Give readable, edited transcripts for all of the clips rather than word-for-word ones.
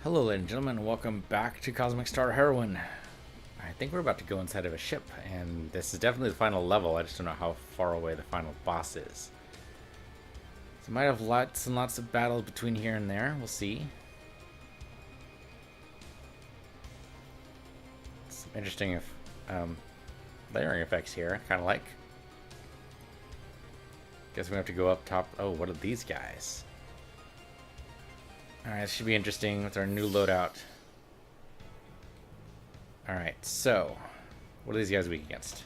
Hello, ladies and gentlemen, welcome back to Cosmic Star Heroine. I think we're about to go inside of a ship, and this is definitely the final level. I just don't know how far away the final boss is. So might have lots and lots of battles between here and there. We'll see. Some interesting layering effects here, kind of like. Guess we have to go up top. Oh, what are these guys? Alright, this should be interesting with our new loadout. Alright, so what are these guys weak against?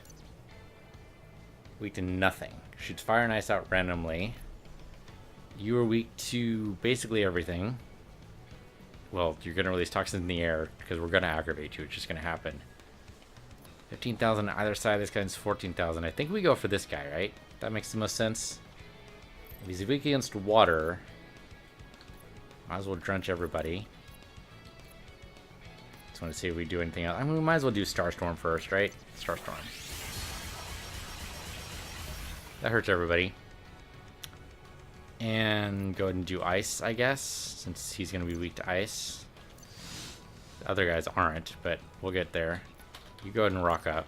Weak to nothing. Shoots fire and ice out randomly. You are weak to basically everything. Well, you're going to release toxins in the air because we're going to aggravate you. It's just going to happen. 15,000 on either side. This guy's 14,000. I think we go for this guy, right? That makes the most sense. If he's weak against water, might as well drench everybody. Just want to see if we do anything else. I mean, we might as well do Starstorm first, right? Starstorm. That hurts everybody. And go ahead and do ice, I guess, since he's going to be weak to ice. The other guys aren't, but we'll get there. You go ahead and rock up.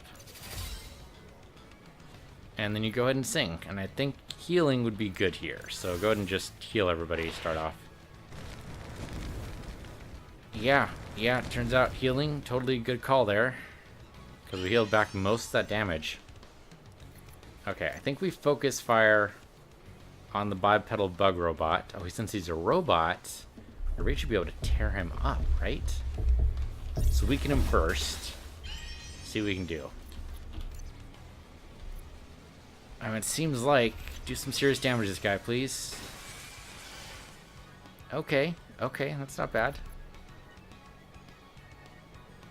And then you go ahead and sing. And I think healing would be good here. So go ahead and just heal everybody, start off. Yeah, turns out healing, totally good call there. Because we healed back most of that damage. Okay, I think we focus fire on the bipedal bug robot. Oh, since he's a robot, we should be able to tear him up, right? So weaken him first. See what we can do. I mean, it seems like, do some serious damage to this guy, please. Okay, that's not bad.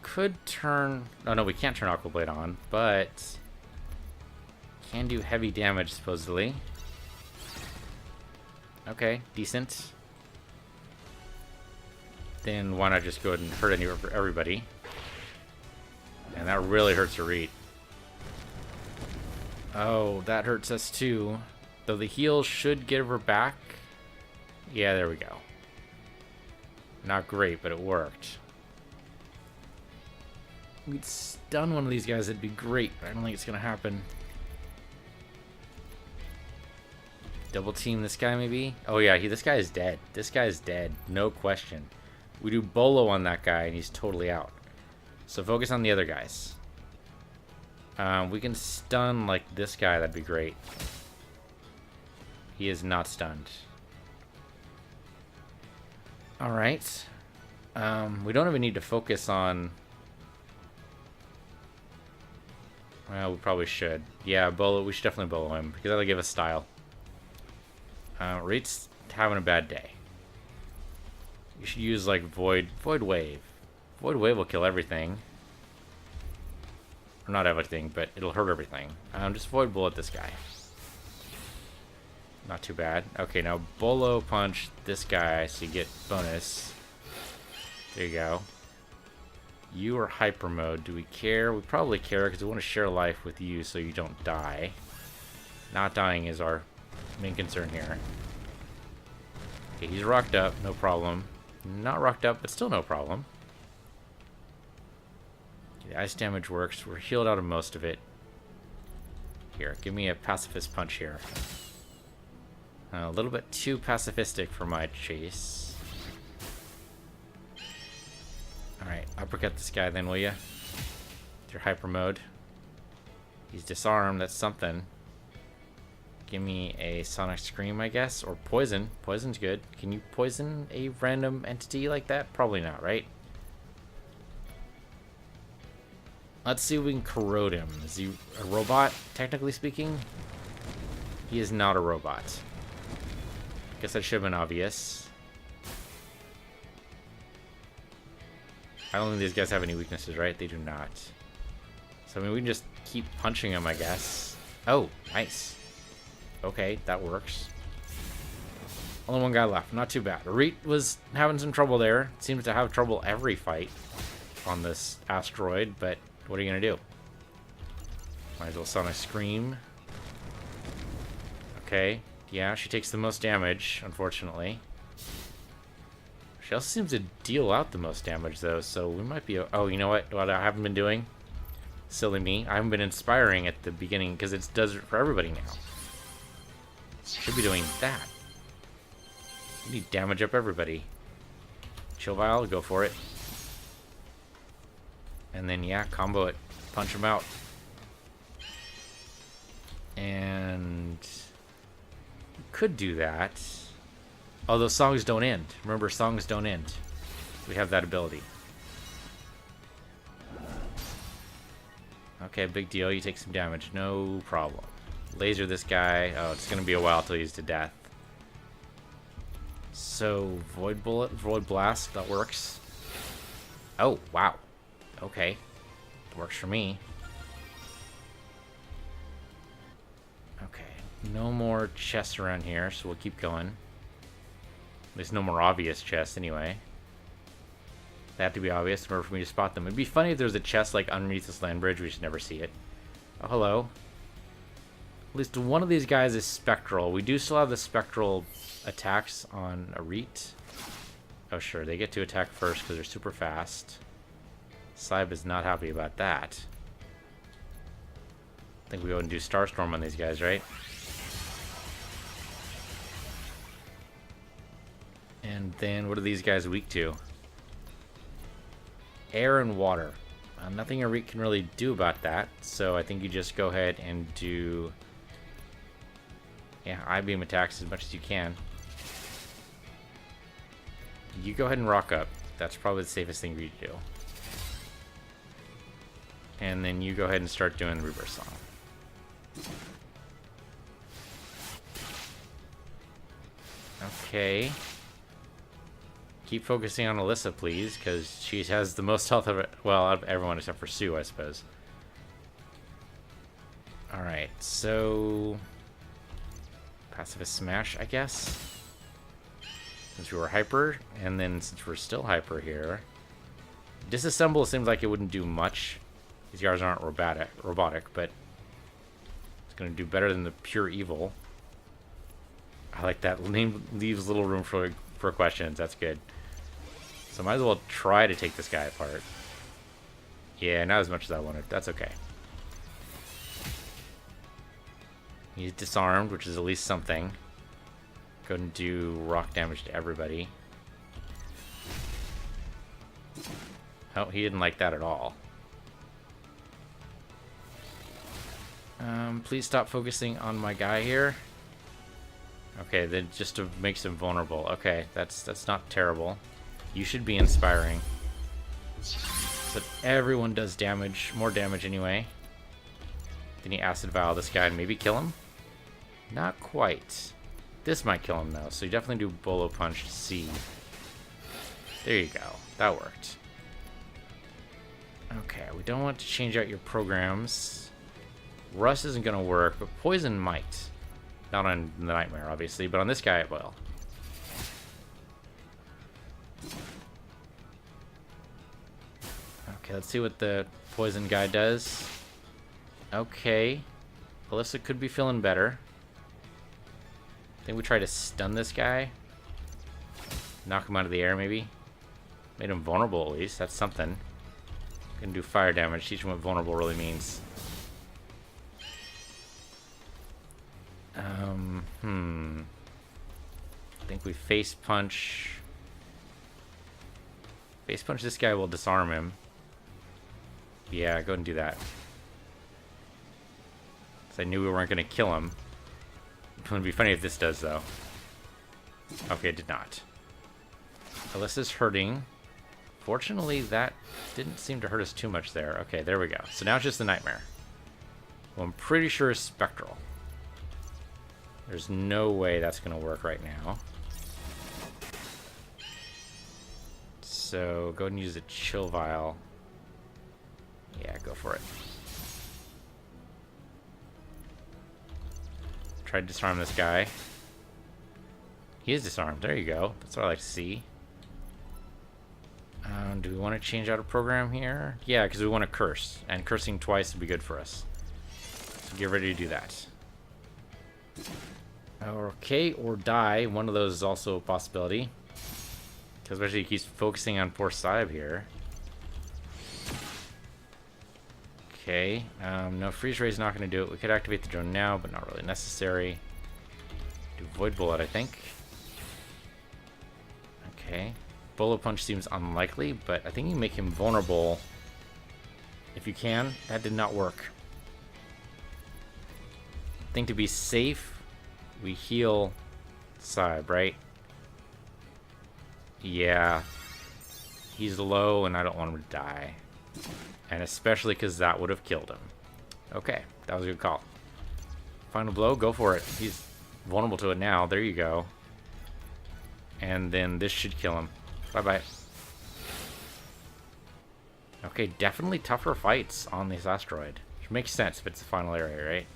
Could turn... Oh, no, we can't turn Aqua Blade on, but can do heavy damage, supposedly. Okay, decent. Then why not just go ahead and hurt everybody? And that really hurts her read. Oh, that hurts us too. Though the heal should get her back. Yeah, there we go. Not great, but it worked. We'd stun one of these guys, it'd be great, but I don't think it's gonna happen. Double team this guy, maybe? Oh yeah, this guy is dead. This guy is dead, no question. We do Bolo on that guy, and he's totally out. So focus on the other guys. We can stun, like, this guy, that'd be great. He is not stunned. Alright. We don't even need to focus on... Well, we probably should. Yeah, Bolo. We should definitely Bolo him, because that'll give us style. Rate's having a bad day. You should use, like, Void Wave. Void Wave will kill everything. Or not everything, but it'll hurt everything. Just Void Bullet this guy. Not too bad. Okay, now Bolo punch this guy so you get bonus. There you go. You are hyper mode. Do we care? We probably care because we want to share life with you so you don't die. Not dying is our main concern here. Okay, he's rocked up. No problem. Not rocked up, but still no problem. Okay, the ice damage works. We're healed out of most of it. Here, give me a pacifist punch here. A little bit too pacifistic for my chase. Alright, uppercut this guy then, will ya? With your hyper mode. He's disarmed, that's something. Give me a sonic scream, I guess, or poison. Poison's good. Can you poison a random entity like that? Probably not, right? Let's see if we can corrode him. Is he a robot, technically speaking? He is not a robot. Guess that should have been obvious. I don't think these guys have any weaknesses, right? They do not. So, I mean, we can just keep punching them, I guess. Oh, nice. Okay, that works. Only one guy left. Not too bad. Reet was having some trouble there. Seems to have trouble every fight on this asteroid, but what are you going to do? Might as well Sonic Scream. Okay. Yeah, she takes the most damage, unfortunately. She also seems to deal out the most damage, though, so we might be... Oh, you know what I haven't been doing? Silly me. I haven't been inspiring at the beginning, because it does it for everybody now. Should be doing that. You need damage up everybody. Chill Vial, go for it. And then, yeah, combo it. Punch him out. And... could do that. Although songs don't end. Remember, songs don't end. We have that ability. Okay, big deal. You take some damage. No problem. Laser this guy. Oh, it's going to be a while till he's to death. So, Void Bullet, Void Blast, that works. Oh, wow. Okay. Works for me. Okay. No more chests around here, so we'll keep going. There's no more obvious chests, anyway. They have to be obvious in order for me to spot them. It'd be funny if there was a chest, like, underneath this land bridge. We just never see it. Oh, hello. At least one of these guys is spectral. We do still have the spectral attacks on Arit. Oh, sure. They get to attack first because they're super fast. Saib is not happy about that. I think we go and do Starstorm on these guys, right? And then what are these guys weak to? Air and water. Nothing Arit can really do about that, so I think you just go ahead and do... yeah, I-beam attacks as much as you can. You go ahead and rock up. That's probably the safest thing for you to do. And then you go ahead and start doing the Rebirth Song. Okay. Keep focusing on Alyssa, please, because she has the most health of it. Well, out of everyone except for Sue, I suppose. Alright, so... Pacifist Smash, I guess. Since we were hyper, and then since we're still hyper here. Disassemble seems like it wouldn't do much. These guys aren't robotic, but it's going to do better than the pure evil. I like that. Leaves little room for questions. That's good. So might as well try to take this guy apart. Yeah, not as much as I wanted. That's okay. He's disarmed, which is at least something. Go and do rock damage to everybody. Oh, he didn't like that at all. Please stop focusing on my guy here. Okay, then just to make him vulnerable. Okay, that's not terrible. You should be inspiring. So everyone does damage, more damage anyway. Then you acid vial this guy and maybe kill him? Not quite. This might kill him though, so you definitely do Bolo Punch to see. There you go. That worked. Okay, we don't want to change out your programs. Rust isn't going to work, but Poison might. Not on the Nightmare, obviously, but on this guy it will. Okay, let's see what the Poison guy does. Okay. Alyssa could be feeling better. I think we try to stun this guy. Knock him out of the air, maybe. Made him vulnerable, at least. That's something. Gonna do fire damage. Teach him what vulnerable really means. I think we face punch. Face punch this guy will disarm him. Yeah, go ahead and do that. Because I knew we weren't going to kill him. It would be funny if this does, though. Okay, it did not. Alyssa's hurting. Fortunately, that didn't seem to hurt us too much there. Okay, there we go. So now it's just the Nightmare. Well, I'm pretty sure it's Spectral. There's no way that's going to work right now. So, go ahead and use a Chill Vial. Yeah, go for it. Try to disarm this guy. He is disarmed. There you go. That's what I like to see. Do we want to change out a program here? Yeah, because we want to curse. And cursing twice would be good for us. So get ready to do that. Okay, or die. One of those is also a possibility. Especially he keeps focusing on poor Saib here. Okay, no, freeze ray is not going to do it. We could activate the drone now, but not really necessary. Do void bullet, I think. Okay, bullet punch seems unlikely, but I think you make him vulnerable if you can. That did not work. I think to be safe, we heal Saib, right? Yeah, he's low, and I don't want him to die. And especially because that would have killed him. Okay, that was a good call. Final blow, go for it. He's vulnerable to it now. There you go. And then this should kill him. Bye-bye. Okay, definitely tougher fights on this asteroid. Which makes sense if it's the final area, right?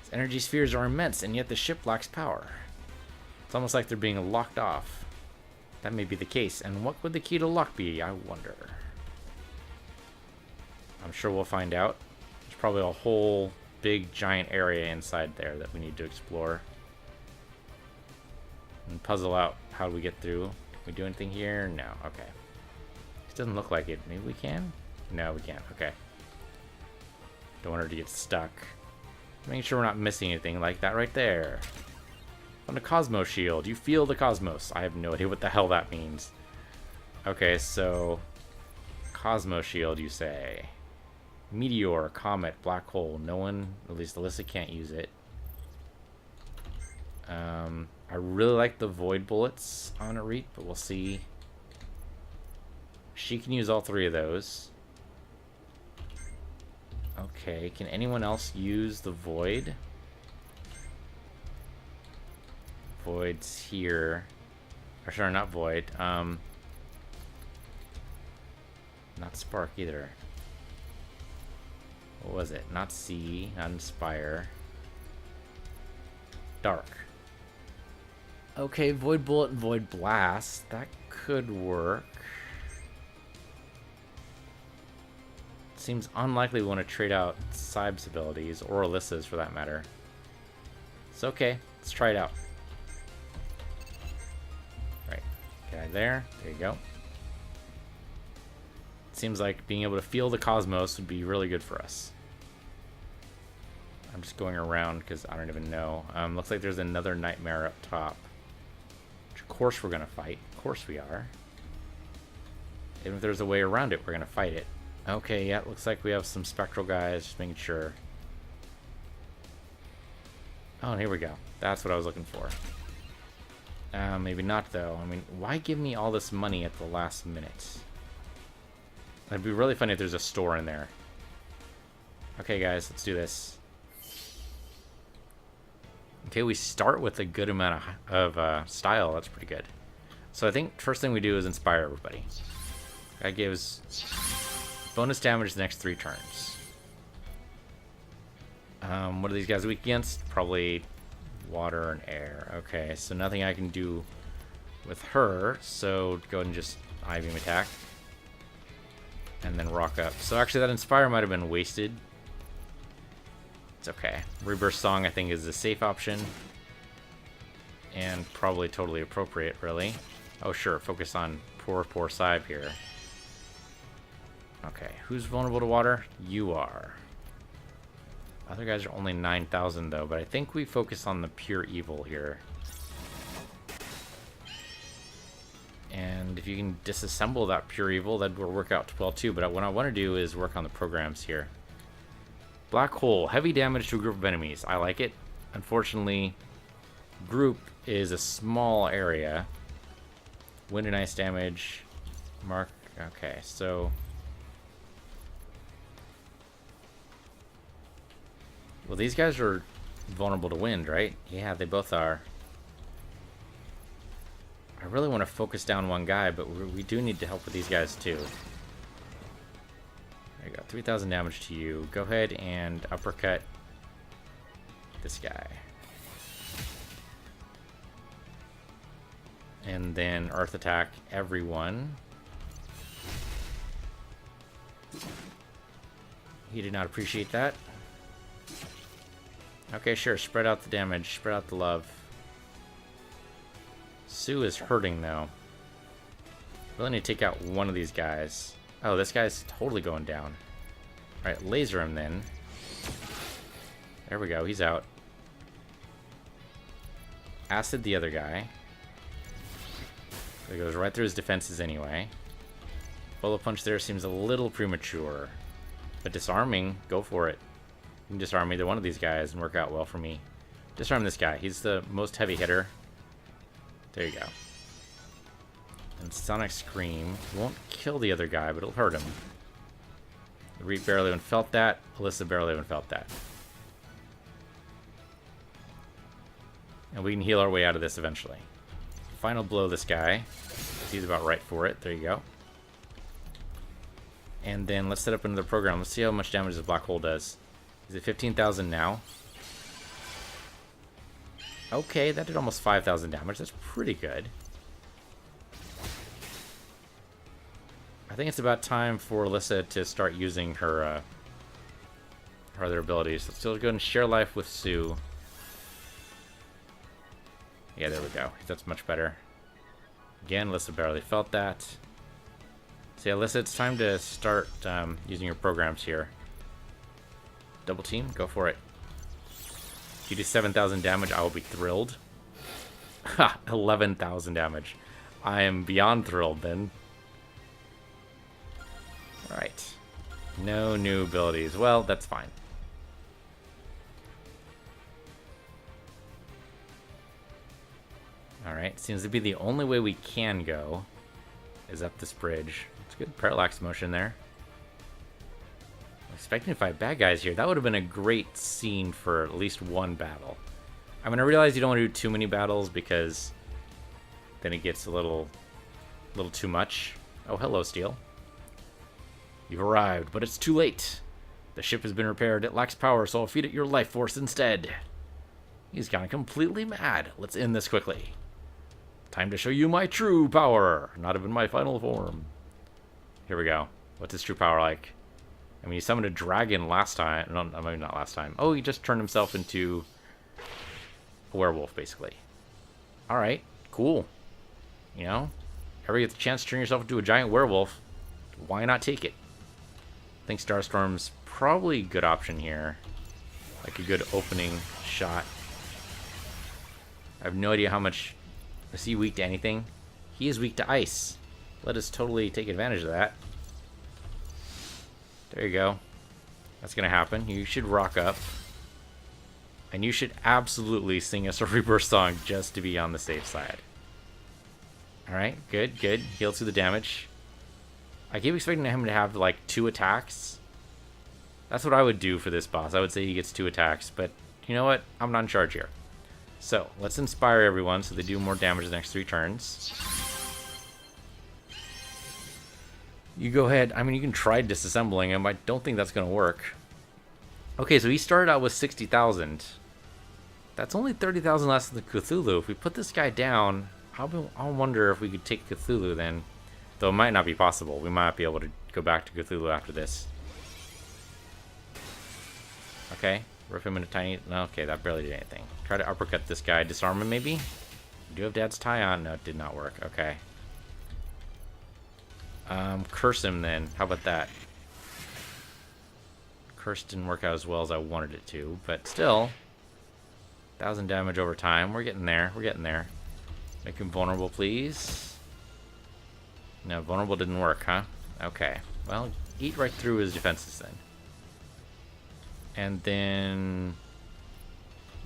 Its energy spheres are immense, and yet the ship lacks power. It's almost like they're being locked off. That may be the case. And what would the key to lock be, I wonder? I'm sure we'll find out. There's probably a whole big giant area inside there that we need to explore. And puzzle out how do we get through. Can we do anything here? No. Okay. It doesn't look like it. Maybe we can? No, we can't. Okay. Don't want her to get stuck. Making sure we're not missing anything like that right there. On the Cosmos shield. You feel the Cosmos. I have no idea what the hell that means. Okay, so Cosmos shield, you say. Meteor, comet, black hole. No one, at least Alyssa, can't use it. I really like the void bullets on Arit, but we'll see. She can use all three of those. Okay, can anyone else use the void? Void's here. Or sorry, not void. Not spark either. What was it? Not see, not inspire. Dark. Okay, void bullet and void blast. That could work. Seems unlikely we want to trade out Saib's abilities, or Alyssa's for that matter. It's okay. Let's try it out. Right. Guy there. There you go. Seems like being able to feel the Cosmos would be really good for us. I'm just going around because I don't even know. Looks like there's another nightmare up top. Which of course we're going to fight. Of course we are. Even if there's a way around it, we're going to fight it. Okay, yeah, looks like we have some spectral guys. Just making sure. Oh, and here we go. That's what I was looking for. Maybe not, though. I mean, why give me all this money at the last minute? It'd be really funny if there's a store in there. Okay, guys, let's do this. Okay, we start with a good amount of style. That's pretty good. So I think first thing we do is inspire everybody. That gives bonus damage the next 3 turns. What are these guys weak against? Probably water and air. Okay, so nothing I can do with her. So go ahead and just I-beam attack. And then rock up. So actually that inspire might have been wasted. It's okay. Rebirth Song I think is a safe option. And probably totally appropriate, really. Oh sure, focus on poor Saib here. Okay, who's vulnerable to water? You are. Other guys are only 9,000 though, but I think we focus on the pure evil here. And if you can disassemble that pure evil, that will work out well too. But what I want to do is work on the programs here. Black hole, heavy damage to a group of enemies. I like it. Unfortunately, group is a small area. Wind and ice damage. Mark. Okay, so well, these guys are vulnerable to wind, right? Yeah, they both are. I really want to focus down one guy, but we do need to help with these guys too. There you go, 3,000 damage to you. Go ahead and uppercut this guy. And then earth attack everyone. He did not appreciate that. Okay, sure, spread out the damage, spread out the love. Sue is hurting though. Really need to take out one of these guys. Oh, this guy's totally going down. Alright, laser him then. There we go, he's out. Acid the other guy. It goes right through his defenses anyway. Bullet punch there seems a little premature. But disarming, go for it. You can disarm either one of these guys and work out well for me. Disarm this guy. He's the most heavy hitter. There you go. And Sonic Scream won't kill the other guy, but it'll hurt him. Reed barely even felt that. Alyssa barely even felt that. And we can heal our way out of this eventually. Final blow this guy. He's about right for it. There you go. And then let's set up another program. Let's see how much damage this black hole does. Is it 15,000 now? Okay, that did almost 5,000 damage. That's pretty good. I think it's about time for Alyssa to start using her other abilities. Let's go and share life with Sue. Yeah, there we go. That's much better. Again, Alyssa barely felt that. So yeah, Alyssa, it's time to start using your programs here. Double team, go for it. If you do 7,000 damage, I will be thrilled. Ha! 11,000 damage. I am beyond thrilled then. Alright. No new abilities. Well, that's fine. Alright, seems to be the only way we can go is up this bridge. It's good parallax motion there. I'm expecting to fight bad guys here. That would have been a great scene for at least one battle. I mean, I realize you don't want to do too many battles because then it gets a little too much. Oh, hello, Steel. You've arrived, but it's too late. The ship has been repaired. It lacks power, so I'll feed it your life force instead. He's gone completely mad. Let's end this quickly. Time to show you my true power. Not even my final form. Here we go. What's his true power like? I mean, he summoned a dragon last time. No, maybe not last time. Oh, he just turned himself into a werewolf, basically. Alright, cool. You know, ever get the chance to turn yourself into a giant werewolf, why not take it? I think Starstorm's probably a good option here. Like a good opening shot. I have no idea how much... Is he weak to anything? He is weak to ice. Let us totally take advantage of that. There you go. That's going to happen. You should rock up. And you should absolutely sing us a Rebirth song just to be on the safe side. Alright, good, good. Heal through the damage. I keep expecting him to have, like, 2 attacks. That's what I would do for this boss. I would say he gets 2 attacks, but you know what? I'm not in charge here. So, let's inspire everyone so they do more damage the next 3 turns. You go ahead. I mean, you can try disassembling him. I don't think that's going to work. Okay, so he started out with 60,000. That's only 30,000 less than the Cthulhu. If we put this guy down, I'll wonder if we could take Cthulhu then. Though it might not be possible. We might be able to go back to Cthulhu after this. Okay, rip him into tiny... Okay, that barely did anything. Try to uppercut this guy. Disarm him, maybe? Do you have Dad's tie on? No, it did not work. Okay. Curse him then. How about that? Curse didn't work out as well as I wanted it to, but still. 1,000 damage over time. We're getting there. We're getting there. Make him vulnerable, please. No, vulnerable didn't work, huh? Okay. Well, eat right through his defenses then. And then...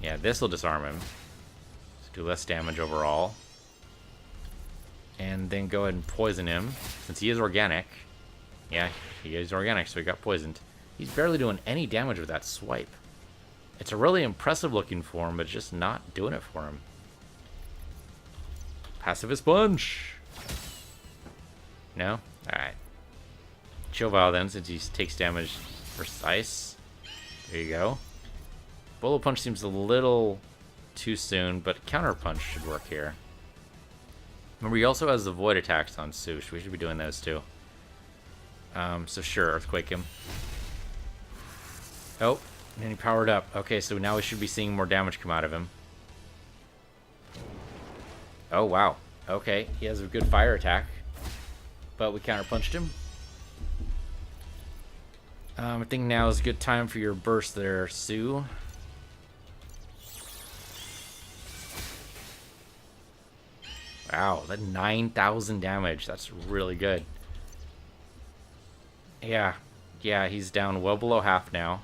Yeah, this will disarm him. So do less damage overall. And then go ahead and poison him. Since he is organic. Yeah, he is organic, so he got poisoned. He's barely doing any damage with that swipe. It's a really impressive looking form, but it's just not doing it for him. Pacifist Punch! No? Alright. Chill Vial then, since he takes damage versus ice. There you go. Bullet Punch seems a little too soon, but Counter Punch should work here. Remember, he also has the Void attacks on Sush. We should be doing those too. So sure, Earthquake him. Oh, and he powered up. Okay, so now we should be seeing more damage come out of him. Oh, wow. Okay, he has a good fire attack. but we counterpunched him. I think now is a good time for your burst there, Sue. Wow, that 9,000 damage. That's really good. Yeah, he's down well below half now.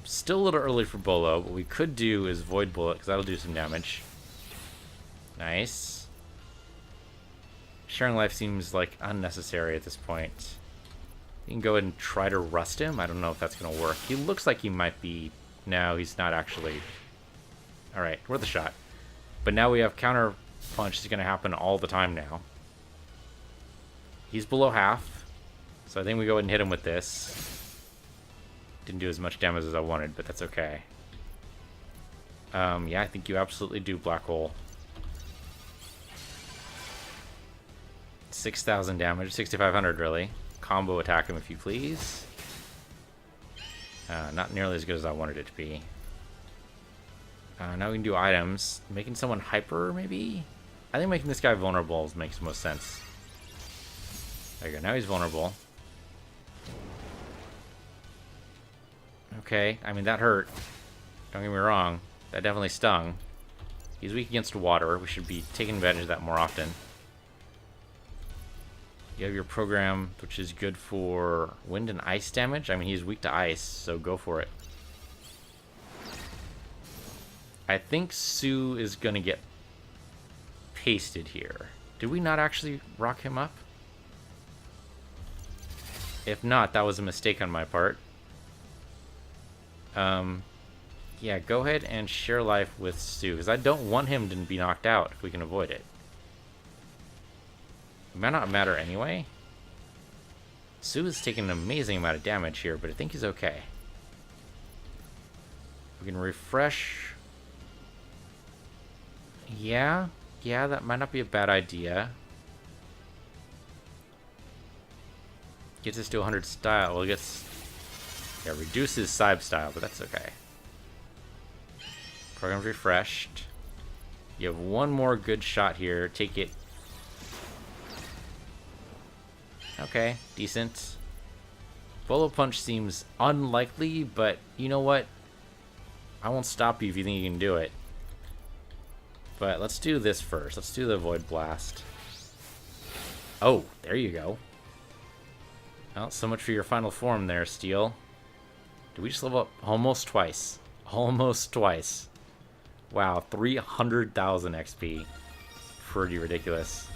Still a little early for Bolo. What we could do is Void Bullet, because that'll do some damage. Nice. Sharing life seems like unnecessary at this point. You can go ahead and try to rust him. I don't know if that's going to work. He looks like he might be... No, he's not actually. Alright, worth a shot. But now we have counter punch. It's going to happen all the time now. He's below half. So I think we go ahead and hit him with this. Didn't do as much damage as I wanted, but that's okay. Yeah, I think you absolutely do, Black Hole. 6,000 damage, 6,500 really. Combo attack him if you please. Not nearly as good as I wanted it to be. Now we can do items. Making someone hyper, maybe? I think making this guy vulnerable makes the most sense. There you go, now he's vulnerable. Okay, I mean, that hurt. Don't get me wrong. That definitely stung. He's weak against water. We should be taking advantage of that more often. You have your program, which is good for wind and ice damage. I mean, he's weak to ice, so go for it. I think Sue is going to get pasted here. Did we not actually rock him up? If not, that was a mistake on my part. Yeah, go ahead and share life with Sue, because I don't want him to be knocked out if we can avoid it. It might not matter anyway. Sue is taking an amazing amount of damage here, but I think he's okay. We can refresh. Yeah, that might not be a bad idea. Gets us to 100 style. Well, it gets... Yeah, reduces Cyb style, but that's okay. Program's refreshed. You have one more good shot here. Take it. Okay, decent. Bolo Punch seems unlikely, but you know what? I won't stop you if you think you can do it. But let's do this first. Let's do the Void Blast. Oh, there you go. Well, so much for your final form there, Steel. Did we just level up almost twice? Almost twice. Wow, 300,000 XP. Pretty ridiculous.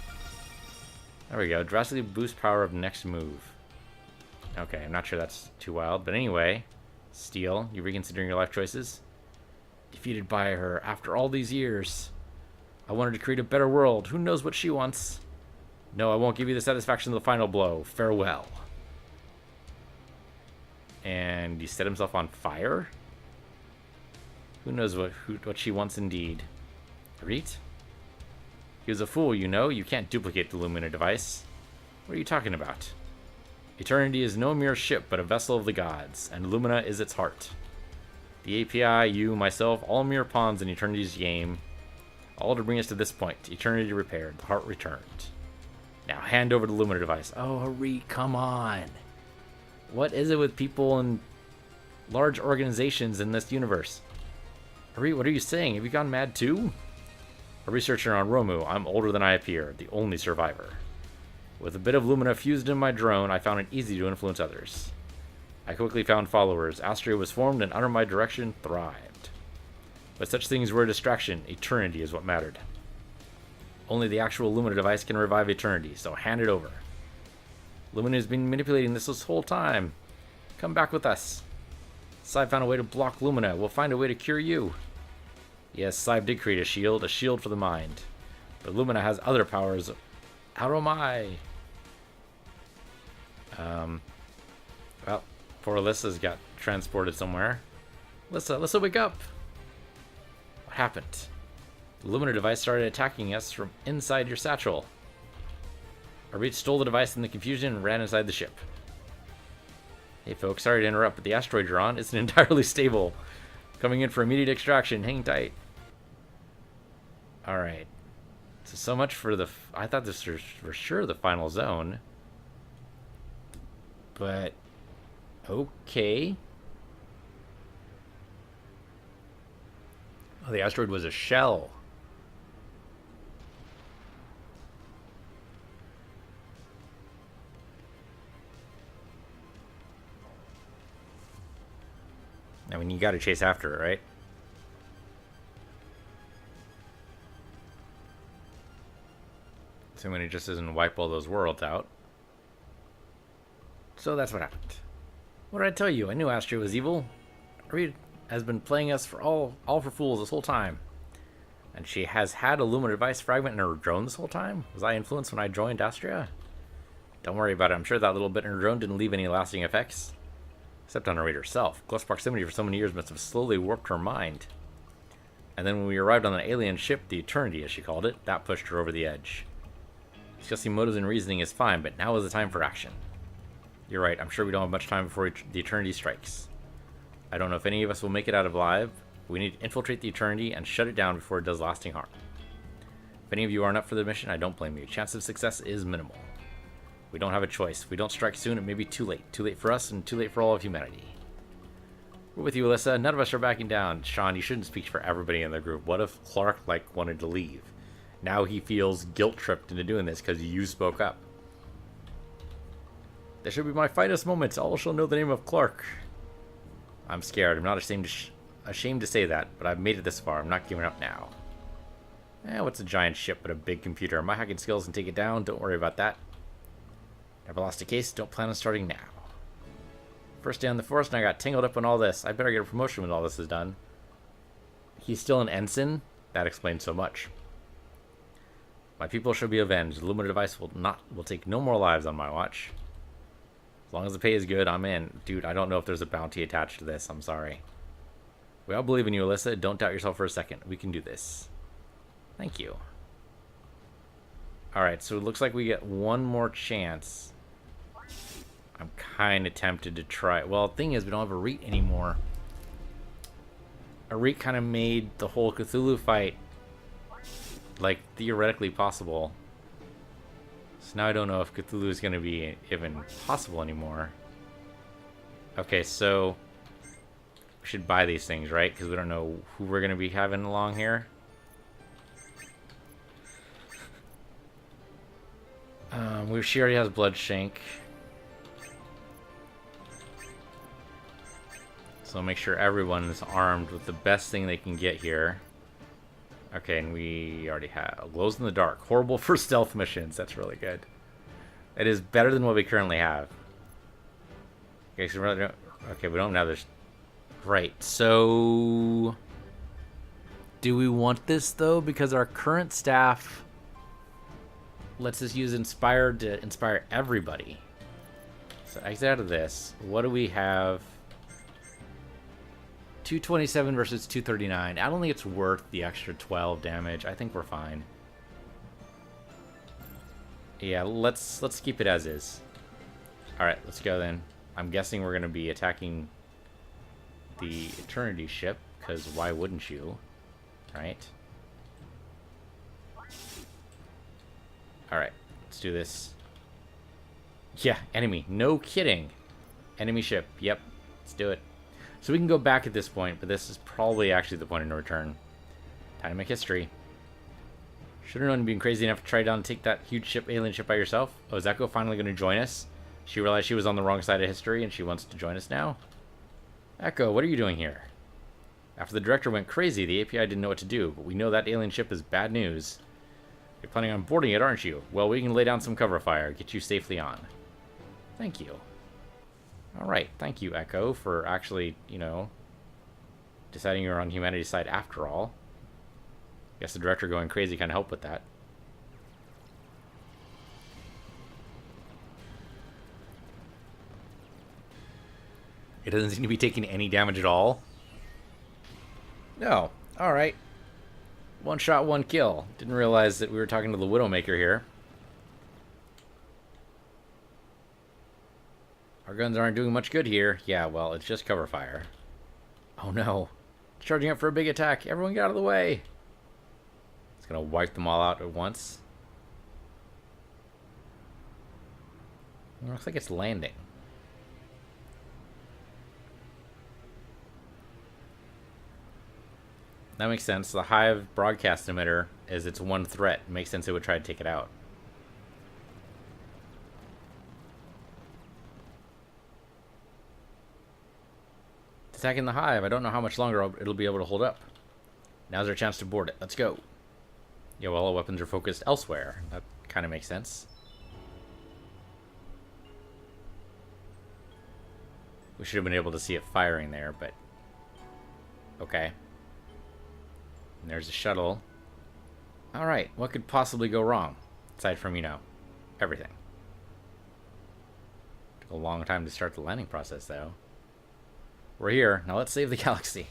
There we go. Drastically boost power of next move. Okay, I'm not sure that's too wild. But anyway, Steel, you reconsidering your life choices? Defeated by her after all these years. I wanted to create a better world. Who knows what she wants? No, I won't give you the satisfaction of the final blow. Farewell. And he set himself on fire? Who knows what she wants indeed. Reet? He was a fool, you know. You can't duplicate the Lumina device. What are you talking about? Eternity is no mere ship, but a vessel of the gods, and Lumina is its heart. The API, you, myself, all mere pawns in Eternity's game. All to bring us to this point. Eternity repaired, the heart returned. Now hand over the Lumina device. Oh, Reet, come on. What is it with people in large organizations in this universe? Harit, what are you saying? Have you gone mad too? A researcher on Romu. I'm older than I appear, the only survivor. With a bit of Lumina fused in my drone, I found it easy to influence others. I quickly found followers. Astria was formed and under my direction thrived. But such things were a distraction. Eternity is what mattered. Only the actual Lumina device can revive Eternity, so hand it over. Lumina has been manipulating this whole time. Come back with us. Cyb found a way to block Lumina. We'll find a way to cure you. Yes, Cyb did create a shield for the mind. But Lumina has other powers. How am I? Well, poor Alyssa's got transported somewhere. Alyssa, wake up! What happened? The Lumina device started attacking us from inside your satchel. Harit stole the device in the confusion and ran inside the ship. Hey folks, sorry to interrupt, but the asteroid you're on isn't entirely stable. Coming in for immediate extraction, hang tight. Alright. So much for the... I thought this was for sure the final zone. But... okay. Oh, the asteroid was a shell. I mean, you gotta chase after it, right? So when it just doesn't wipe all those worlds out. So that's what happened. What did I tell you? I knew Astria was evil. Reed has been playing us for all for fools this whole time. And she has had a Lumen device fragment in her drone this whole time? Was I influenced when I joined Astria? Don't worry about it. I'm sure that little bit in her drone didn't leave any lasting effects. Except on her Reed herself. Close proximity for so many years must have slowly warped her mind. And then when we arrived on an alien ship, the Eternity as she called it, that pushed her over the edge. Discussing motives and reasoning is fine, but now is the time for action. You're right, I'm sure we don't have much time before the Eternity strikes. I don't know if any of us will make it out alive. We need to infiltrate the Eternity and shut it down before it does lasting harm. If any of you aren't up for the mission, I don't blame you. Chance of success is minimal. We don't have a choice. If we don't strike soon, it may be too late. Too late for us and too late for all of humanity. We're with you, Alyssa. None of us are backing down. Sean, you shouldn't speak for everybody in the group. What if Clark, wanted to leave? Now he feels guilt-tripped into doing this because you spoke up. This should be my finest moments. All shall know the name of Clark. I'm scared. I'm not ashamed to say that, but I've made it this far. I'm not giving up now. What's a giant ship but a big computer? My hacking skills can take it down. Don't worry about that. Never lost a case. Don't plan on starting now. First day on the force and I got tangled up in all this. I better get a promotion when all this is done. He's still an ensign? That explains so much. My people shall be avenged. The Luminous device will take no more lives on my watch. As long as the pay is good, I'm in. Dude, I don't know if there's a bounty attached to this. I'm sorry. We all believe in you, Alyssa. Don't doubt yourself for a second. We can do this. Thank you. Alright, so it looks like we get one more chance. I'm kind of tempted to try. Well, the thing is, we don't have a Reet anymore. A Reet kind of made the whole Cthulhu fight, theoretically possible. So now I don't know if Cthulhu is going to be even possible anymore. Okay, so we should buy these things, right? Because we don't know who we're going to be having along here. She already has Bloodshank. So make sure everyone is armed with the best thing they can get here. Okay, and we already have glows in the dark. Horrible for stealth missions. That's really good. It is better than what we currently have. Okay, so we don't have this. Right, so do we want this though? Because our current staff lets us use Inspire to inspire everybody. So exit out of this. What do we have? 227 versus 239. I don't think it's worth the extra 12 damage. I think we're fine. Yeah, let's keep it as is. Alright, let's go then. I'm guessing we're going to be attacking the Eternity ship, because why wouldn't you? Right? Alright, let's do this. Yeah, enemy. No kidding. Enemy ship. Yep, let's do it. So we can go back at this point, but this is probably actually the point of no return. Time to make history. Should have known you'd been crazy enough to try down and take that huge alien ship by yourself. Oh, is Echo finally going to join us? She realized she was on the wrong side of history and she wants to join us now? Echo, what are you doing here? After the director went crazy, the API didn't know what to do, but we know that alien ship is bad news. You're planning on boarding it, aren't you? Well, we can lay down some cover fire, get you safely on. Thank you. Alright, thank you, Echo, for actually, deciding you're on humanity's side after all. Guess the director going crazy kind of helped with that. It doesn't seem to be taking any damage at all. No. Alright. One shot, one kill. Didn't realize that we were talking to the Widowmaker here. Our guns aren't doing much good here. Yeah, well, it's just cover fire. Oh no. It's charging up for a big attack. Everyone get out of the way. It's Gonna wipe them all out at once. It looks like it's landing. That makes sense. The Hive broadcast emitter is its one threat. It makes sense it would try to take it out. It's attacking the Hive. I don't know how much longer it'll be able to hold up. Now's our chance to board it. Let's go. Yeah, well, all weapons are focused elsewhere. That kind of makes sense. We should have been able to see it firing there, but... Okay. And there's a shuttle. Alright, what could possibly go wrong? Aside from, you know, everything. Took a long time to start the landing process, though. We're here. Now let's save the galaxy.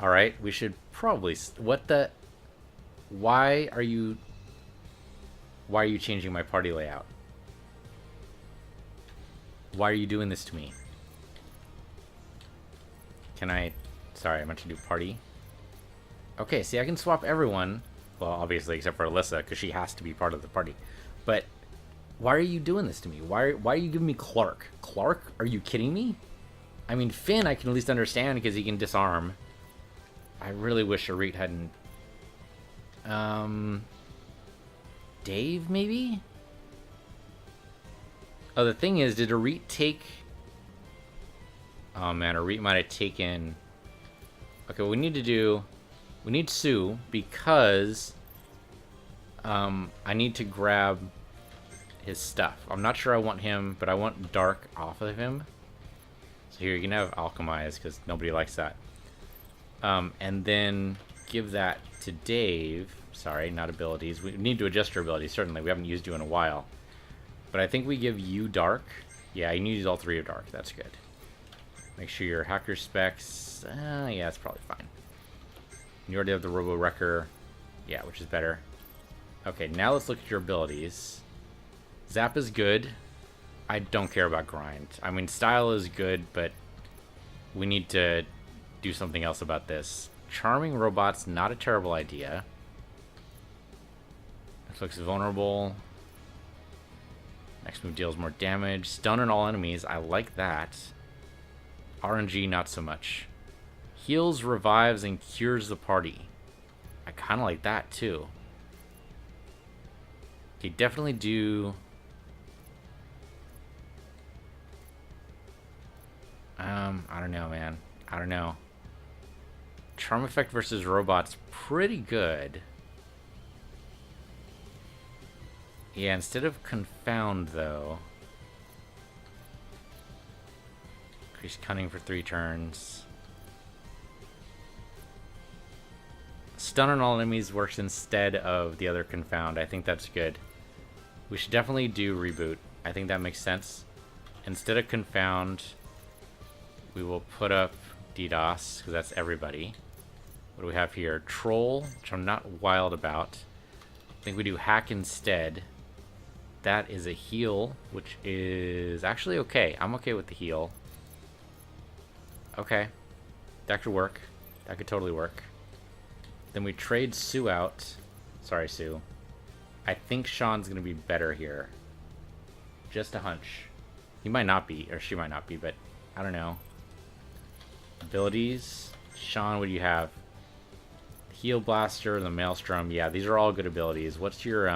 Alright, we should probably... What the... Why are you changing my party layout? Why are you doing this to me? Can I... Sorry, I meant to do party. Okay, see, I can swap everyone. Well, obviously, except for Alyssa, because she has to be part of the party. But why are you doing this to me? Why are you giving me Clark? Clark? Are you kidding me? I mean, Finn I can at least understand because he can disarm. I really wish Arit hadn't... Dave, maybe? Oh, the thing is, did Arit take... Oh, man, Arit might have taken... Okay, what we need to do... We need Sue, because... I need to grab his stuff. I'm not sure I want him, but I want Dark off of him. So here, you can have Alchemize, because nobody likes that. And then give that to Dave. Sorry, not abilities. We need to adjust your abilities, certainly. We haven't used you in a while. But I think we give you Dark. Yeah, you need to use all three of Dark. That's good. Make sure your hacker specs... yeah, it's probably fine. You already have the Robo-Wrecker. Yeah, which is better. Okay, now let's look at your abilities. Zap is good. I don't care about Grind. I mean, Style is good, but we need to do something else about this. Charming Robot's not a terrible idea. This looks vulnerable. Next move deals more damage. Stun on all enemies. I like that. RNG, not so much. Heals, revives, and cures the party. I kind of like that, too. Okay, definitely do... I don't know, man. I don't know. Charm effect versus robots, pretty good. Yeah, instead of confound, though. Increase cunning for 3 turns. Stun on all enemies works instead of the other confound. I think that's good. We should definitely do reboot. I think that makes sense. Instead of confound, we will put up DDoS, because that's everybody. What do we have here? Troll, which I'm not wild about. I think we do hack instead. That is a heal, which is actually okay. I'm okay with the heal. Okay. That could work. That could totally work. Then we trade Sue out. Sorry, Sue. I think Sean's going to be better here. Just a hunch. He might not be, or she might not be, but I don't know. Abilities. Sean, what do you have? Heal Blaster, the Maelstrom. Yeah, these are all good abilities. What's your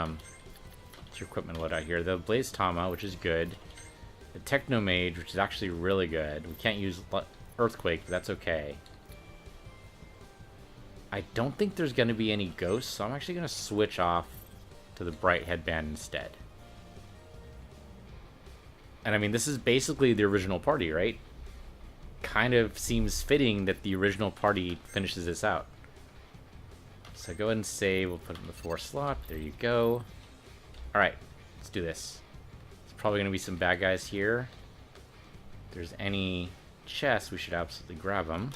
equipment loadout here? The Blaze Tama, which is good. The Techno Mage, which is actually really good. We can't use Earthquake, but that's okay. I don't think there's going to be any ghosts, so I'm actually going to switch off to the Bright Headband instead. And I mean, this is basically the original party, right? Kind of seems fitting that the original party finishes this out. So go ahead and save. We'll put it in the 4 slot. There you go. Alright, let's do this. There's probably going to be some bad guys here. If there's any chests, we should absolutely grab them.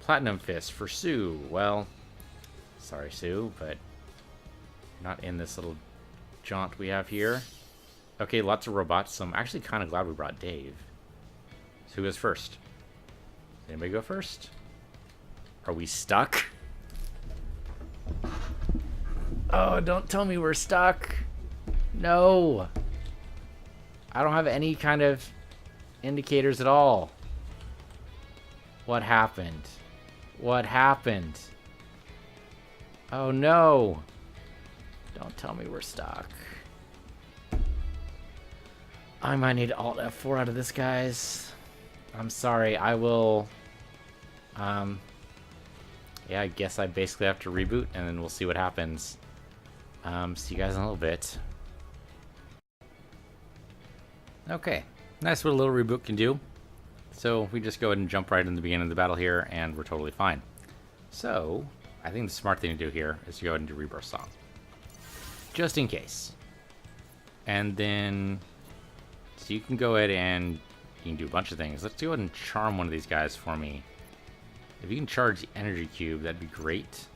Platinum Fist for Sue. Well, sorry, Sue, but not in this little jaunt we have here. Okay, lots of robots, so I'm actually kind of glad we brought Dave. So who goes first? Does anybody go first? Are we stuck? Oh, don't tell me we're stuck. No. I don't have any kind of indicators at all. What happened? What happened? Oh no. Don't tell me we're stuck. I might need Alt F4 out of this, guys. I'm sorry. I will... yeah, I guess I basically have to reboot, and then we'll see what happens. See you guys in a little bit. Okay. Nice what a little reboot can do. So we just go ahead and jump right in the beginning of the battle here, and we're totally fine. So, I think the smart thing to do here is to go ahead and do Rebirth Song. Just in case. And then... So you can go ahead and you can do a bunch of things. Let's go ahead and charm one of these guys for me. If you can charge the energy cube, that'd be great.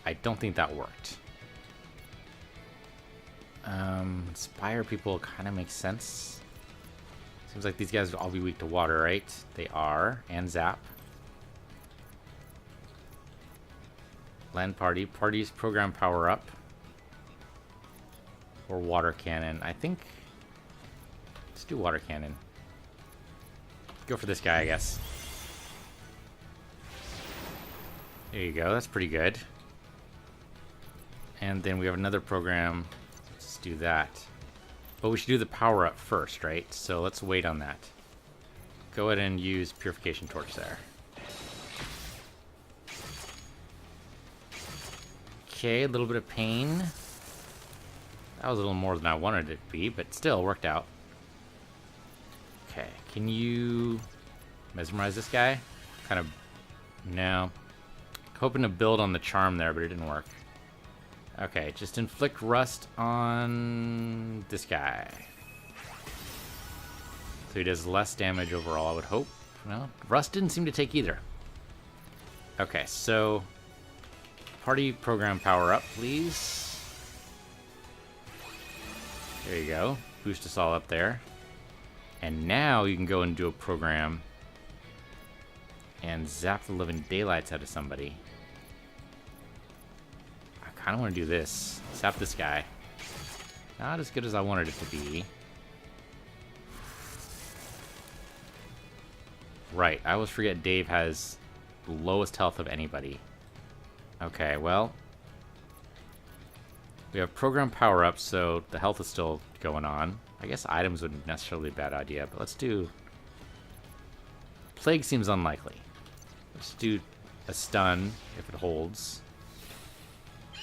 I don't think that worked. Inspire people kind of makes sense. Seems like these guys would all be weak to water, right? They are. And zap. Land party. Parties program power up. Or water cannon. I think... Let's do water cannon. Go for this guy, I guess. There you go. That's pretty good. And then we have another program. Let's do that. But we should do the power up first, right? So let's wait on that. Go ahead and use Purification Torch there. Okay, a little bit of pain. That was a little more than I wanted it to be, but still worked out. Okay, can you mesmerize this guy? Kind of, no. Hoping to build on the charm there, but it didn't work. Okay, just inflict rust on this guy. So he does less damage overall, I would hope. No, rust didn't seem to take either. Okay, so party program power up, please. There you go. Boost us all up there. And now you can go and do a program and zap the living daylights out of somebody. I kind of want to do this. Zap this guy. Not as good as I wanted it to be. Right, I always forget Dave has the lowest health of anybody. Okay, well... We have program power up, so the health is still going on. I guess items wouldn't necessarily be a bad idea, but let's do... Plague seems unlikely. Let's do a stun, if it holds.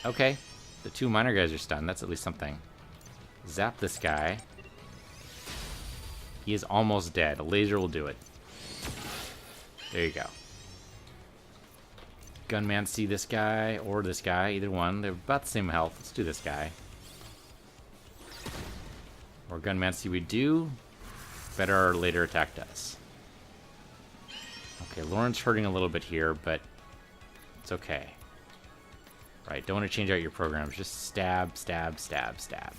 Okay, the two minor guys are stunned. That's at least something. Zap this guy. He is almost dead. A laser will do it. There you go. Gunman, see this guy or this guy, either one. They're about the same health. Let's do this guy. Or Gunman, see we do. Better our later attack does. Okay, Lauren's hurting a little bit here, but it's okay. Right, don't want to change out your programs. Just stab, stab, stab, stab.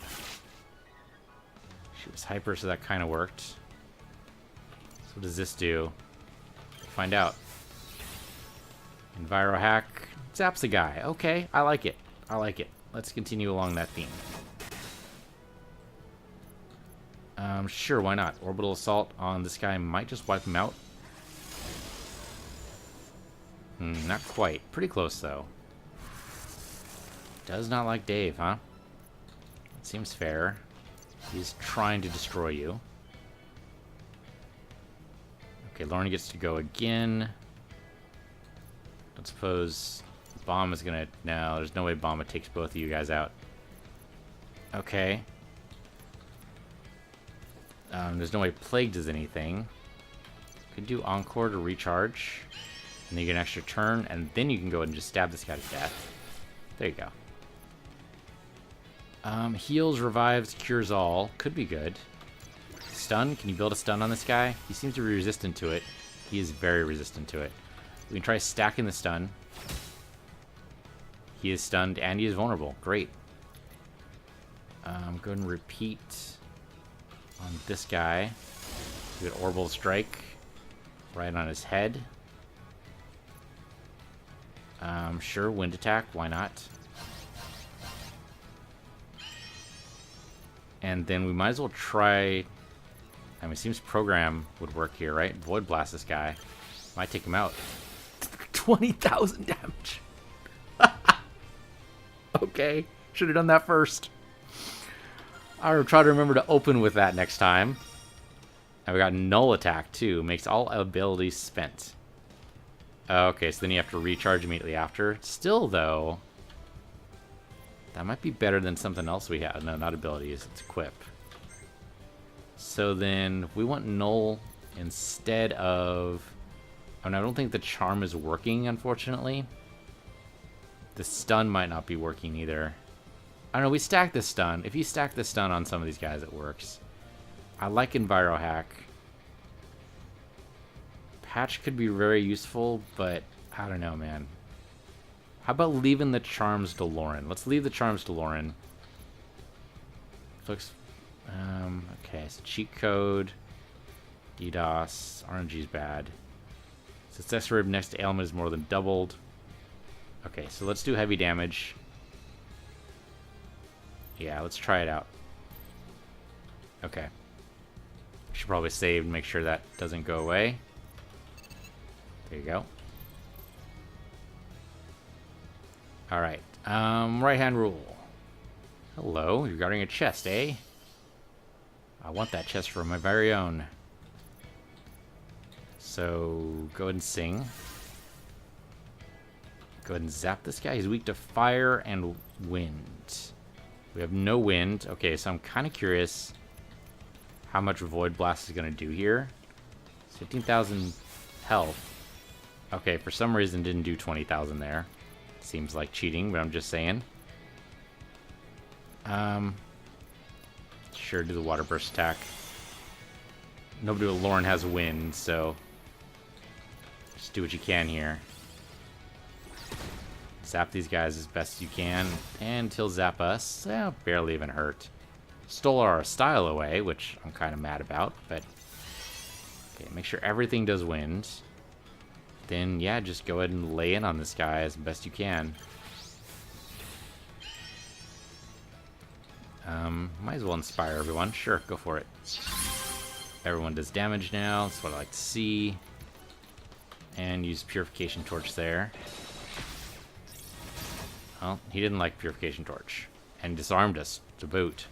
She was hyper, so that kind of worked. So what does this do? Find out. Enviro hack. Zaps the guy. Okay, I like it. I like it. Let's continue along that theme. Sure, why not? Orbital assault on this guy might just wipe him out. Not quite. Pretty close, though. Does not like Dave, huh? That seems fair. He's trying to destroy you. Okay, Lauren gets to go again. Don't suppose Bomb is gonna... No, there's no way Bomba takes both of you guys out. Okay. There's no way Plague does anything. Could do Encore to recharge. And then you get an extra turn, and then you can go ahead and just stab this guy to death. There you go. Heals, revives, cures all. Could be good. Stun. Can you build a stun on this guy? He seems to be resistant to it. He is very resistant to it. We can try stacking the stun. He is stunned and he is vulnerable. Great. Go ahead and repeat on this guy. Do an orbital strike right on his head. Sure, wind attack. Why not? And then we might as well try... I mean, it seems program would work here, right? Void blast this guy. Might take him out. 20,000 damage. Okay. Should have done that first. I'll try to remember to open with that next time. And we got null attack, too. Makes all abilities spent. Okay, so then you have to recharge immediately after. Still, though... that might be better than something else we have. No, not abilities. It's equip. So then we want null instead of... oh, no, I don't think the charm is working, unfortunately. The stun might not be working either. I don't know, we stack the stun. If you stack the stun on some of these guys, it works. I like Enviro Hack. Patch could be very useful, but I don't know, man. How about leaving the charms to Lauren? Let's leave the charms to Lauren. Looks... okay, so cheat code. DDoS. RNG's bad. Success rate next to ailment is more than doubled. Okay, so let's do heavy damage. Yeah, let's try it out. Okay. Should probably save and make sure that doesn't go away. There you go. Alright. Right hand rule. Hello, you're guarding a chest, eh? I want that chest for my very own. So, go ahead and sing. Go ahead and zap this guy. He's weak to fire and wind. We have no wind. Okay, so I'm kind of curious how much Void Blast is going to do here. 15,000 health. Okay, for some reason didn't do 20,000 there. Seems like cheating, but I'm just saying. Sure, do the water burst attack. Nobody but Lauren has wind, so just do what you can here. Zap these guys as best you can, and he'll zap us. Barely even hurt. Stole our style away, which I'm kind of mad about, but okay, make sure everything does wind. Then, yeah, just go ahead and lay in on this guy as best you can. Might as well inspire everyone. Sure, go for it. Everyone does damage now. That's what I like to see. And use Purification Torch there. Well, he didn't like Purification Torch. And disarmed us to boot.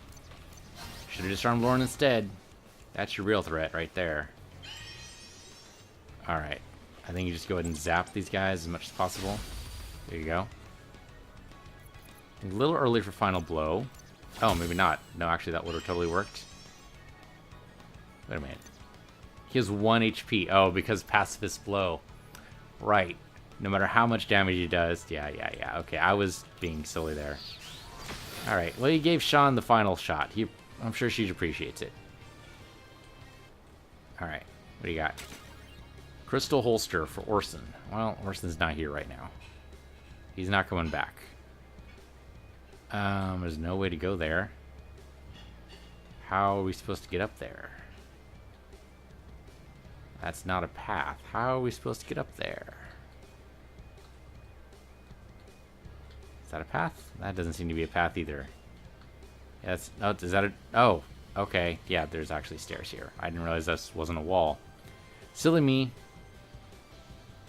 Should have disarmed Lauren instead. That's your real threat right there. Alright. I think you just go ahead and zap these guys as much as possible. There you go. A little early for final blow. Oh, maybe not. No, actually that would have totally worked. Wait a minute. He has 1 HP. Oh, because pacifist blow. Right. No matter how much damage he does. Yeah. Okay, I was being silly there. Alright, well, you gave Sean the final shot. I'm sure she appreciates it. Alright, what do you got? Crystal holster for Orson. Well, Orson's not here right now. He's not coming back. There's no way to go there. How are we supposed to get up there? That's not a path. How are we supposed to get up there? Is that a path? That doesn't seem to be a path either. Yeah, oh, is that a... oh, okay. Yeah, there's actually stairs here. I didn't realize this wasn't a wall. Silly me.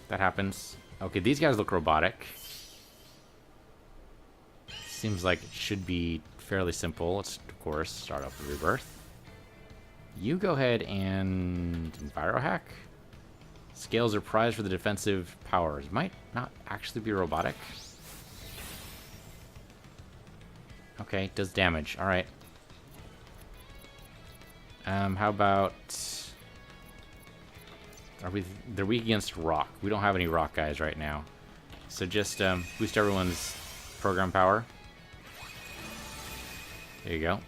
That happens. Okay, these guys look robotic. Seems like it should be fairly simple. Let's, of course, start off with Rebirth. You go ahead and Enviro Hack. Scales are prized for the defensive powers. Might not actually be robotic. Okay, does damage. Alright. How about... they're weak against rock. We don't have any rock guys right now. So just boost everyone's program power. There you go.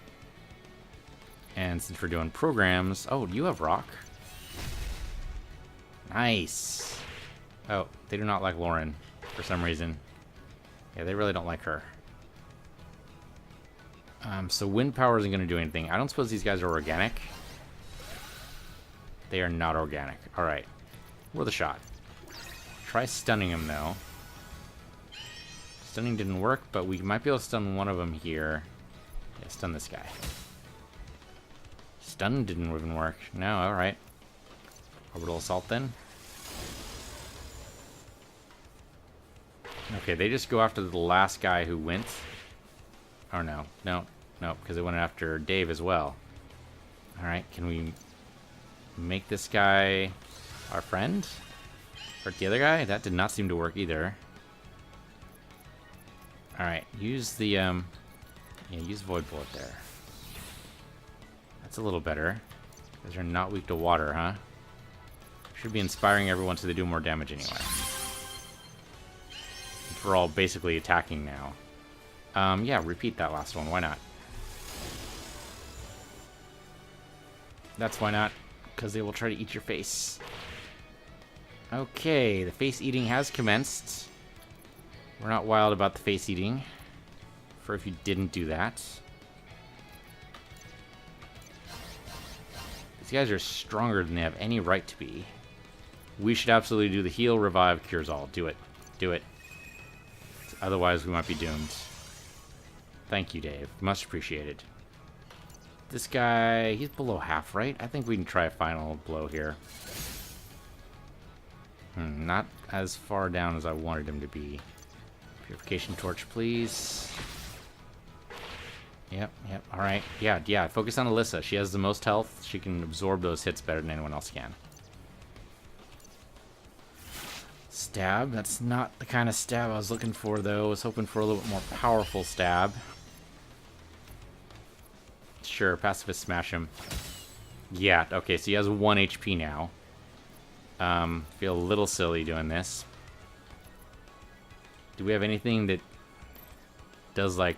And since we're doing programs... oh, you have rock. Nice. Oh, they do not like Lauren for some reason. Yeah, they really don't like her. So wind power isn't going to do anything. I don't suppose these guys are organic. They are not organic. Alright. Worth a shot. Try stunning him, though. Stunning didn't work, but we might be able to stun one of them here. Yeah, stun this guy. Stun didn't even work. No, alright. Orbital assault then. Okay, they just go after the last guy who went. Or no, because they went after Dave as well. Alright, can we make this guy our friend? Hurt the other guy? That did not seem to work either. Alright, use the, yeah, use Void Bullet there. That's a little better. Because they're not weak to water, huh? Should be inspiring everyone so they do more damage anyway. We're all basically attacking now. Yeah, repeat that last one. Why not? That's why not. Because they will try to eat your face. Okay, the face eating has commenced. We're not wild about the face eating. For if you didn't do that. These guys are stronger than they have any right to be. We should absolutely do the heal, revive, cures all. Do it. Do it. Otherwise, we might be doomed. Thank you, Dave. Much appreciated. This guy, he's below half, right? I think we can try a final blow here. Not as far down as I wanted him to be. Purification torch, please. Yep, alright. Yeah, focus on Alyssa. She has the most health. She can absorb those hits better than anyone else can. Stab. That's not the kind of stab I was looking for, though. I was hoping for a little bit more powerful stab. Sure, pacifist smash him. Yeah, okay, so he has 1 HP now. Feel a little silly doing this. Do we have anything that does, like...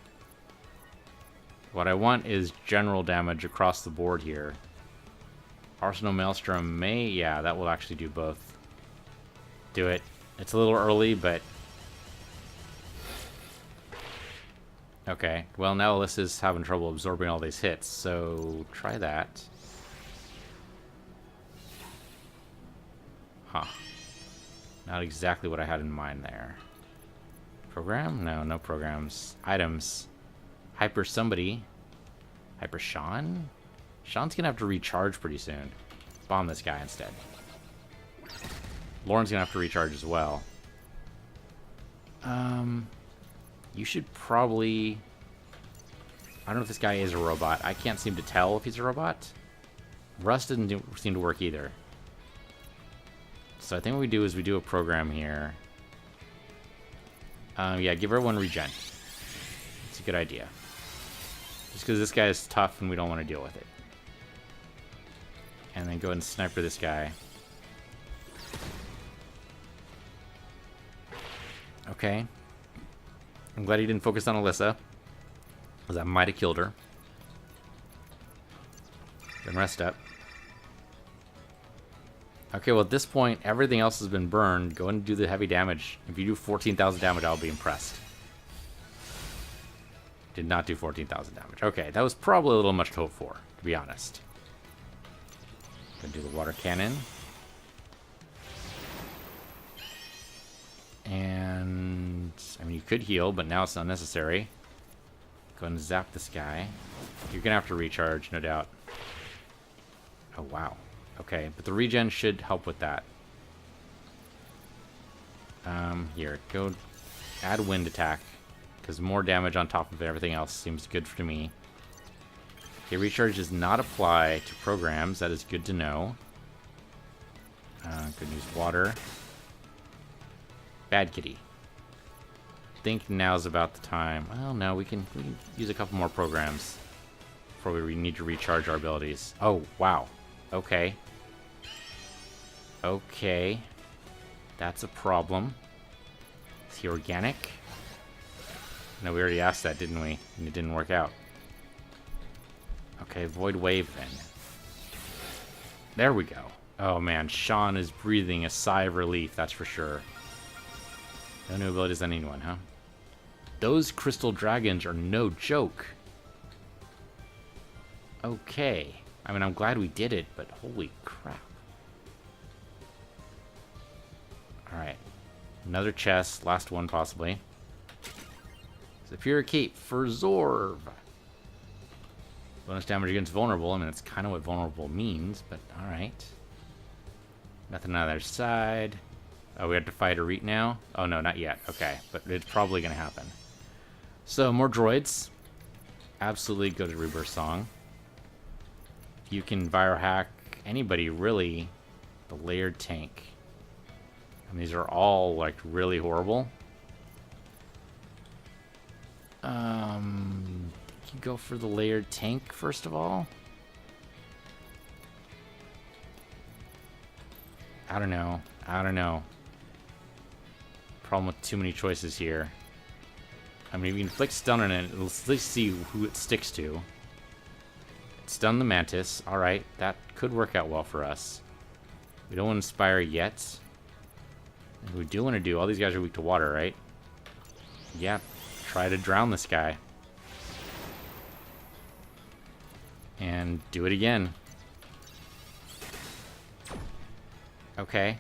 What I want is general damage across the board here. Arsenal Maelstrom may... Yeah, that will actually do both. Do it. It's a little early, but... Okay, well now Alyssa's having trouble absorbing all these hits, so try that. Huh. Not exactly what I had in mind there. Program? No programs. Items. Hyper somebody. Hyper Sean? Sean's gonna have to recharge pretty soon. Bomb this guy instead. Lauren's gonna have to recharge as well. You should probably... I don't know if this guy is a robot. I can't seem to tell if he's a robot. Rust didn't seem to work either. So I think what we do is we do a program here. Yeah, give everyone regen. It's a good idea. Just because this guy is tough and we don't want to deal with it. And then go ahead and sniper this guy. Okay. I'm glad he didn't focus on Alyssa, because that might have killed her. Then rest up. Okay, well at this point, everything else has been burned. Go and do the heavy damage. If you do 14,000 damage, I'll be impressed. Did not do 14,000 damage. Okay, that was probably a little much to hope for, to be honest. Gonna do the water cannon. And... I mean, you could heal, but now it's not necessary. Go ahead and zap this guy. You're gonna have to recharge, no doubt. Oh, wow. Okay, but the regen should help with that. Here, go add wind attack. Because more damage on top of everything else seems good to me. Okay, recharge does not apply to programs. That is good to know. Could use water. Bad kitty. Think now's about the time. Well, no, we can use a couple more programs before we need to recharge our abilities. Oh, wow. Okay. Okay. That's a problem. Is he organic? No, we already asked that, didn't we? And it didn't work out. Okay, Void Wave then. There we go. Oh man, Sean is breathing a sigh of relief, that's for sure. No new abilities on anyone, huh? Those crystal dragons are no joke. Okay. I mean, I'm glad we did it, but holy crap. Alright. Another chest. Last one, possibly. Superior Cape for Zorb. Bonus damage against vulnerable. I mean, that's kind of what vulnerable means, but alright. Nothing on the other side. Oh, we have to fight a Reet now? Oh, no, not yet. Okay, but it's probably going to happen. So, more droids. Absolutely go to Rebirth Song. You can Viro Hack anybody, really. The layered tank. I mean, these are all, like, really horrible. You go for the layered tank, first of all? I don't know. I don't know. Problem with too many choices here. I mean, if you inflict stun on it, let's at least see who it sticks to. Stun the Mantis. Alright, that could work out well for us. We don't want to Inspire yet. And we do want to do... All these guys are weak to water, right? Yeah, try to drown this guy. And do it again. Okay.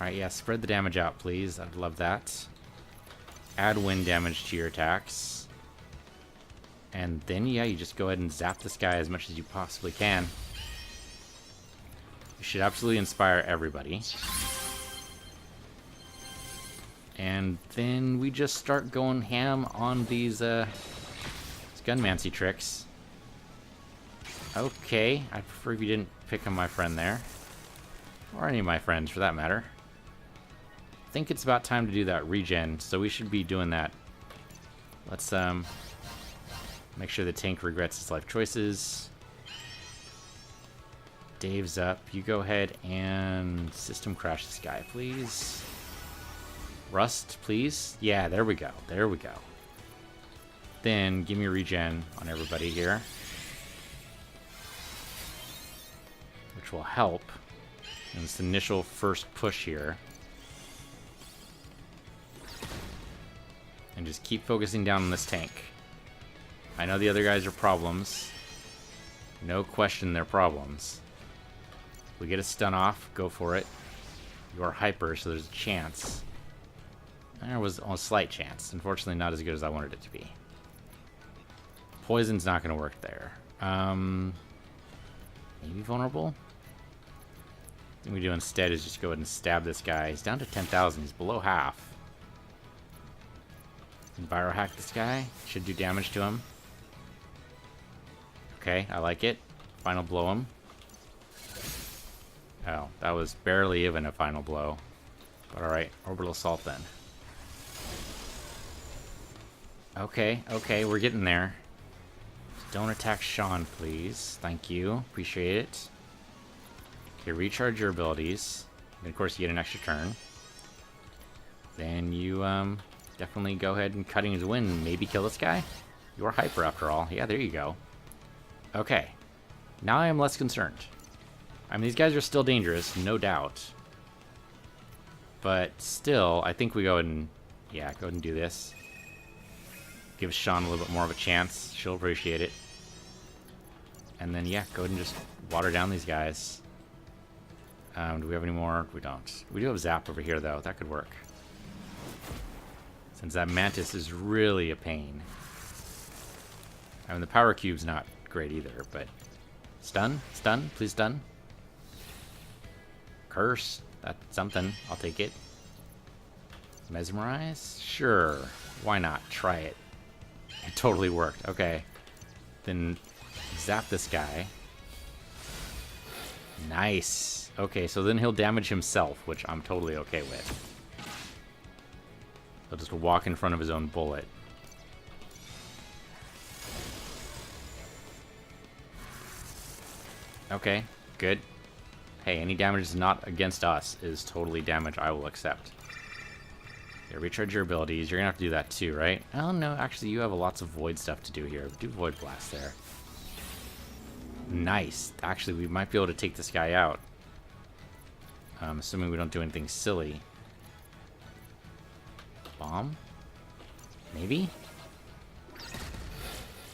Alright, yeah, spread the damage out, please. I'd love that. Add wind damage to your attacks. And then, yeah, you just go ahead and zap this guy as much as you possibly can. You should absolutely inspire everybody. And then we just start going ham on these gunmancy tricks. Okay, I'd prefer if you didn't pick on my friend there. Or any of my friends, for that matter. I think it's about time to do that regen, so we should be doing that. Let's make sure the tank regrets his life choices. Dave's up. You go ahead and system crash this guy, please. Rust, please. Yeah, there we go. There we go. Then give me a regen on everybody here, which will help in this initial first push here. And just keep focusing down on this tank. I know the other guys are problems. No question they're problems. We get a stun off, go for it. You are hyper, so there's a chance. There was a slight chance. Unfortunately, not as good as I wanted it to be. Poison's not going to work there. Maybe vulnerable? What we do instead is just go ahead and stab this guy. He's down to 10,000. He's below half. Viro hack this guy. Should do damage to him. Okay, I like it. Final blow him. Oh, that was barely even a final blow. But alright, orbital assault then. Okay, okay, we're getting there. Don't attack Sean, please. Thank you. Appreciate it. Okay, recharge your abilities. And of course, you get an extra turn. Then you, definitely go ahead and cutting his wind and maybe kill this guy. You're hyper after all. Yeah, there you go. Okay. Now I am less concerned. I mean, these guys are still dangerous, no doubt. But still, I think we go ahead and... Yeah, go ahead and do this. Give Sean a little bit more of a chance. She'll appreciate it. And then, yeah, go ahead and just water down these guys. Do we have any more? We don't. We do have Zap over here, though. That could work. Since that Mantis is really a pain. I mean, the Power Cube's not great either, but... Stun? Stun? Please stun. Curse? That's something. I'll take it. Mesmerize? Sure. Why not? Try it. It totally worked. Okay. Then zap this guy. Nice. Okay, so then he'll damage himself, which I'm totally okay with. He'll just walk in front of his own bullet. Okay, good. Hey, any damage that's not against us is totally damage I will accept. Yeah, recharge your abilities. You're gonna have to do that too, right? Oh no, actually you have lots of void stuff to do here. Do void blast there. Nice. Actually, we might be able to take this guy out. Assuming we don't do anything silly. Bomb? Maybe?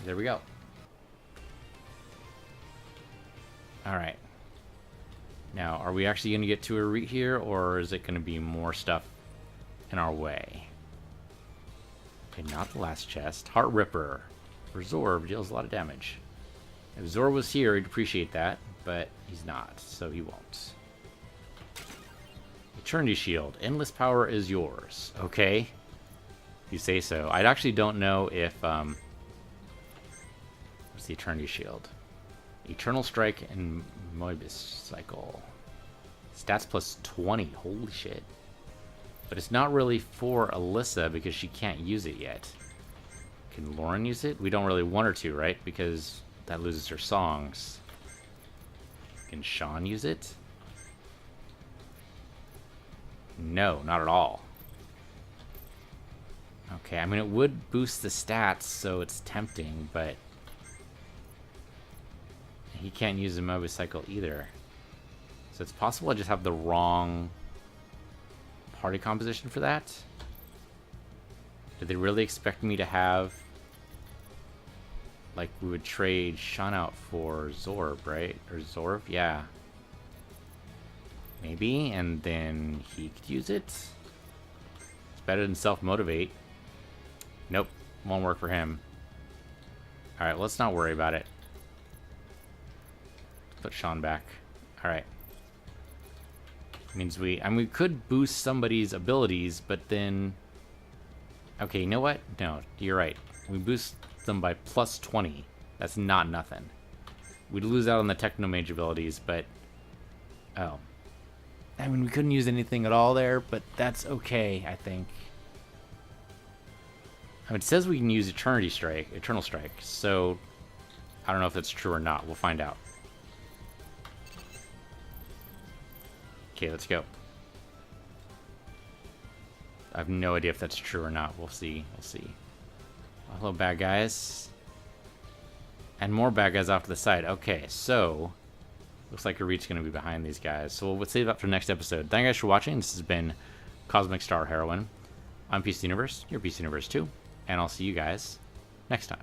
There we go. Alright. Now, are we actually going to get to a Reet here, or is it going to be more stuff in our way? Okay, not the last chest. Heart Ripper. Resorb deals a lot of damage. If Zor was here, he'd appreciate that, but he's not, so he won't. Eternity Shield. Endless power is yours. Okay. If you say so. I actually don't know if, what's the Eternity Shield? Eternal Strike and Moebius Cycle. Stats plus 20. Holy shit. But it's not really for Alyssa because she can't use it yet. Can Lauren use it? We don't really want her to, right? Because that loses her songs. Can Sean use it? No, not at all. Okay, I mean, it would boost the stats, so it's tempting, but he can't use the Moebius Cycle either. So it's possible I just have the wrong party composition for that. Did they really expect me to have, like, we would trade Sean out for Zorb, right? Or Zorb? Yeah. Maybe, and then he could use it. It's better than self-motivate. Nope, won't work for him. Alright, let's not worry about it. Put Sean back. Alright. Means we could boost somebody's abilities, but then... Okay, you know what? No, you're right. We boost them by plus 20. That's not nothing. We'd lose out on the Technomage abilities, but... Oh. I mean, we couldn't use anything at all there, but that's okay, I think. I mean, it says we can use Eternal Strike, so I don't know if that's true or not. We'll find out. Okay, let's go. I have no idea if that's true or not. We'll see. We'll see. Oh, hello, bad guys. And more bad guys off to the side. Okay, so... Looks like Arit's going to be behind these guys. So we'll save that for the next episode. Thank you guys for watching. This has been Cosmic Star Heroine. I'm Peace Universe. You're Peace Universe too. And I'll see you guys next time.